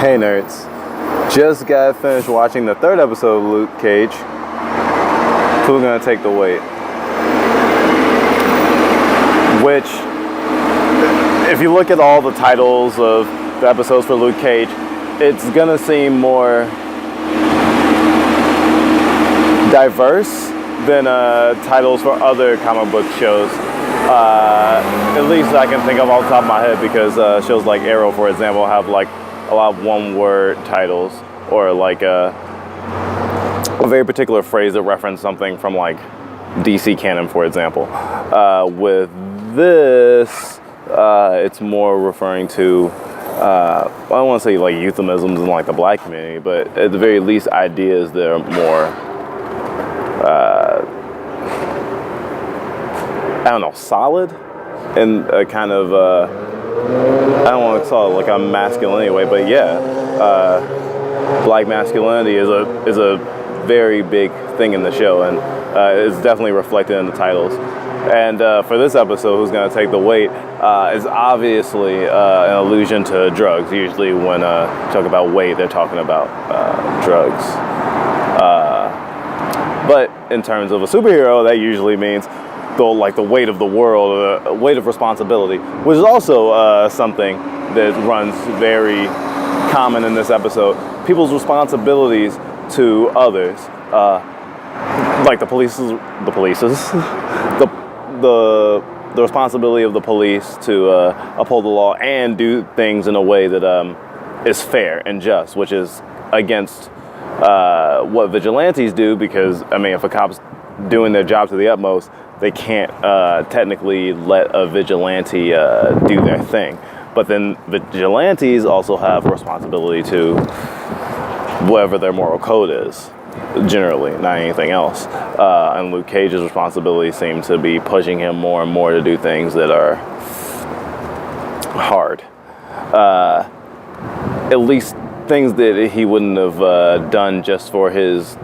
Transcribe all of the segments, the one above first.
Hey nerds, just got finished watching the third episode of Luke Cage. Who's gonna take the weight? Which, if you look at all the titles of the episodes for Luke Cage, it's gonna seem more diverse than titles for other comic book shows. At least I can think of off the top of my head, because shows like Arrow, for example, have like a lot of one-word titles, or like a very particular phrase that references something from like DC canon, for example. With this, it's more referring to, I don't want to say like euphemisms in like the black community, but at the very least ideas that are more, I don't know, solid, and a kind of, I don't want to call it like I'm masculine anyway, but yeah, black masculinity is a very big thing in the show, and it's definitely reflected in the titles. And for this episode, Who's Gonna Take the Weight, is obviously an allusion to drugs. Usually when talk about weight, they're talking about drugs. But in terms of a superhero, that usually means the weight of the world, weight of responsibility, which is also something that runs very common in this episode. People's responsibilities to others, like the responsibility of the police to uphold the law and do things in a way that is fair and just, which is against what vigilantes do, because I mean, if a cop's doing their job to the utmost, they can't technically let a vigilante do their thing. But then vigilantes also have a responsibility to whatever their moral code is, generally, not anything else. And Luke Cage's responsibility seems to be pushing him more and more to do things that are hard. At least things that he wouldn't have done just for his,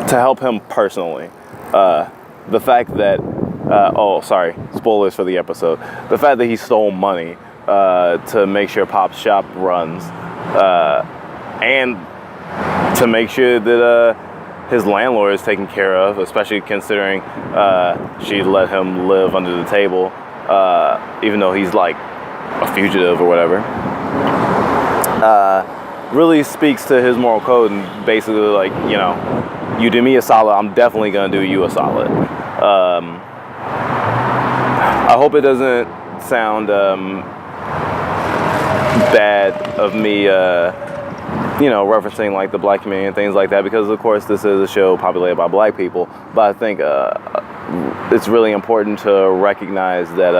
to help him personally. The fact that, spoilers for the episode. The fact that he stole money to make sure Pop's shop runs, and to make sure that his landlord is taken care of, especially considering she let him live under the table, even though he's like a fugitive or whatever. Really speaks to his moral code, and basically like, you know, you do me a solid, I'm definitely gonna do you a solid. I hope it doesn't sound bad of me, referencing like the black community and things like that, because of course this is a show populated by black people. But I think it's really important to recognize that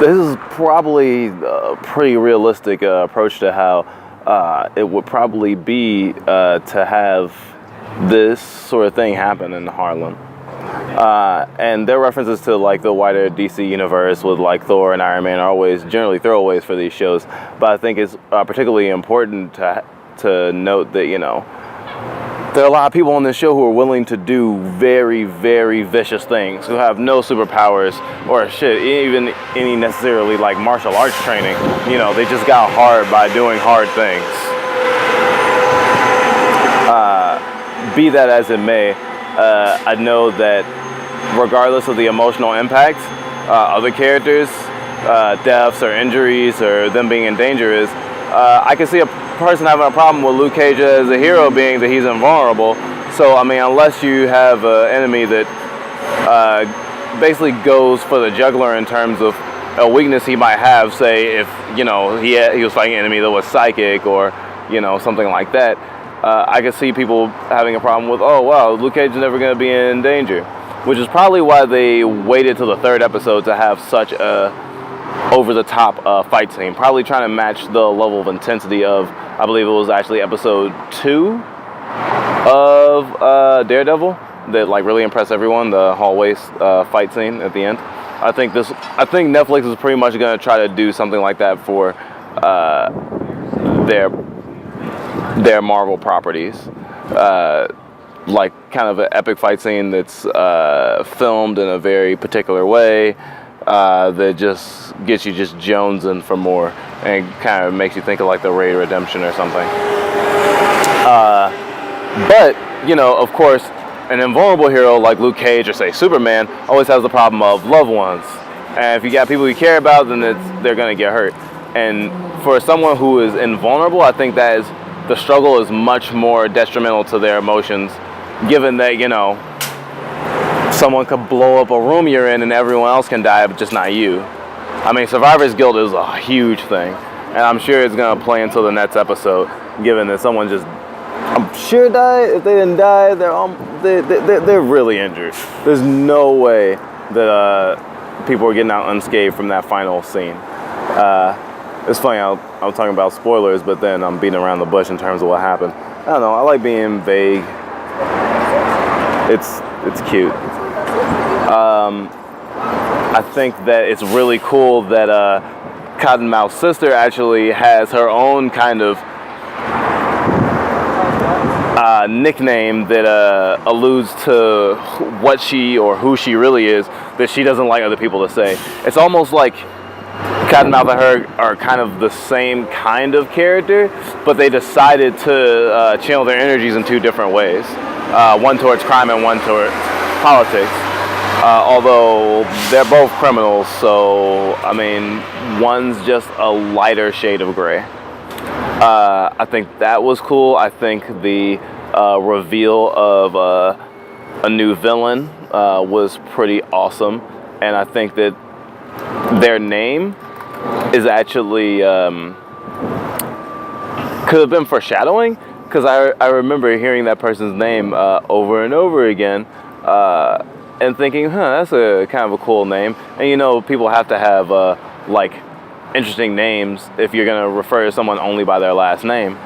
this is probably a pretty realistic approach to how it would probably be to have this sort of thing happen in Harlem. And their references to like the wider DC universe with like Thor and Iron Man are always generally throwaways for these shows. But I think it's particularly important to note that, you know, there are a lot of people on this show who are willing to do very, very vicious things, who have no superpowers or shit, even any necessarily like martial arts training. You know, they just got hard by doing hard things. Be that as it may, I know that regardless of the emotional impact, other characters, deaths or injuries or them being in danger is, I can see a person having a problem with Luke Cage as a hero, being that he's invulnerable. So, I mean, unless you have an enemy that basically goes for the jugular in terms of a weakness he might have, say if, you know, he was fighting an enemy that was psychic or, you know, something like that, I could see people having a problem with, oh wow, Luke Cage is never going to be in danger. Which is probably why they waited till the third episode to have such a over-the-top fight scene. Probably trying to match the level of intensity of, I believe it was actually episode 2 of Daredevil that like really impressed everyone, the hallway fight scene at the end. I think Netflix is pretty much going to try to do something like that for their Marvel properties. Like kind of an epic fight scene that's filmed in a very particular way, that just gets you just jonesing for more, and kind of makes you think of like the Ray Redemption or something. But, you know, of course, an invulnerable hero like Luke Cage or say Superman always has the problem of loved ones. And if you got people you care about, then they're going to get hurt. And for someone who is invulnerable, I think that the struggle is much more detrimental to their emotions, given that, you know, someone could blow up a room you're in and everyone else can die, but just not you. I mean, survivor's guilt is a huge thing. And I'm sure it's going to play into the next episode, given that someone just, I'm sure, died. If they didn't die, they're really injured. There's no way that people are getting out unscathed from that final scene. It's funny, I'm talking about spoilers, but then I'm beating around the bush in terms of what happened. I don't know, I like being vague. It's cute. I think that it's really cool that Cottonmouth's sister actually has her own kind of nickname that alludes to what she or who she really is, that she doesn't like other people to say. It's almost like Cottonmouth and her are kind of the same kind of character, but they decided to channel their energies in two different ways. One towards crime and one towards politics. Although they're both criminals, so, I mean, one's just a lighter shade of gray. I think that was cool. I think the reveal of a new villain was pretty awesome. And I think that their name is actually could have been foreshadowing, because I remember hearing that person's name over and over again and thinking, that's a kind of a cool name. And you know, people have to have like interesting names if you're gonna refer to someone only by their last name.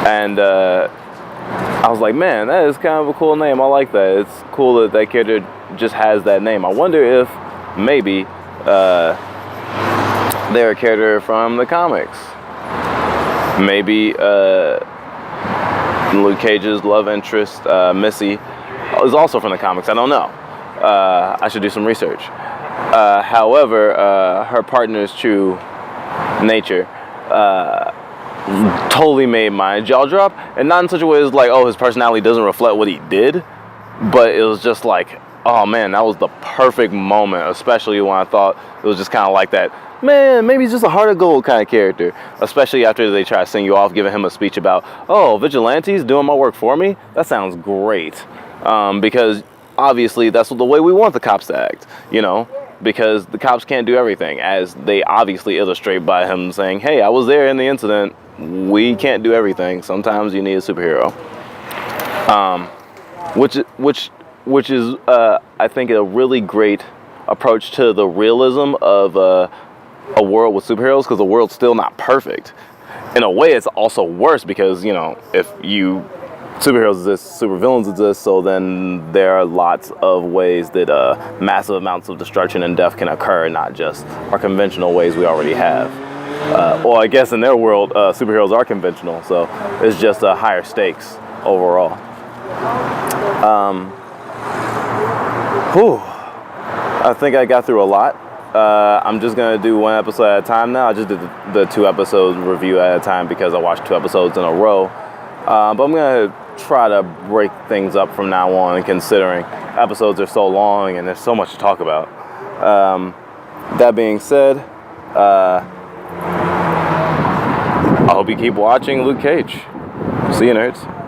And I was like, man, that is kind of a cool name. I like that. It's cool that that character just has that name. I wonder if maybe they're a character from the comics. Maybe Luke Cage's love interest, Missy, is also from the comics. I don't know. I should do some research. However, her partner's true nature totally made my jaw drop, and not in such a way as like, oh, his personality doesn't reflect what he did, but it was just like, oh man, that was the perfect moment, especially when I thought it was just kind of like that, man, maybe he's just a heart of gold kind of character, especially after they try to sing you off, giving him a speech about, oh, vigilantes doing my work for me? That sounds great. Because obviously that's the way we want the cops to act, you know, because the cops can't do everything, as they obviously illustrate by him saying, hey, I was there in the incident. We can't do everything. Sometimes you need a superhero. Which is, I think, a really great approach to the realism of a world with superheroes, because the world's still not perfect. In a way, it's also worse because, you know, if superheroes exist, supervillains exist, so then there are lots of ways that massive amounts of destruction and death can occur, not just our conventional ways we already have. Or I guess in their world, superheroes are conventional, so it's just higher stakes overall. I think I got through a lot. I'm just going to do one episode at a time now. I just did the 2 episodes review at a time because I watched 2 episodes in a row. But I'm going to try to break things up from now on, considering episodes are so long and there's so much to talk about. That being said, I hope you keep watching Luke Cage. See you, nerds.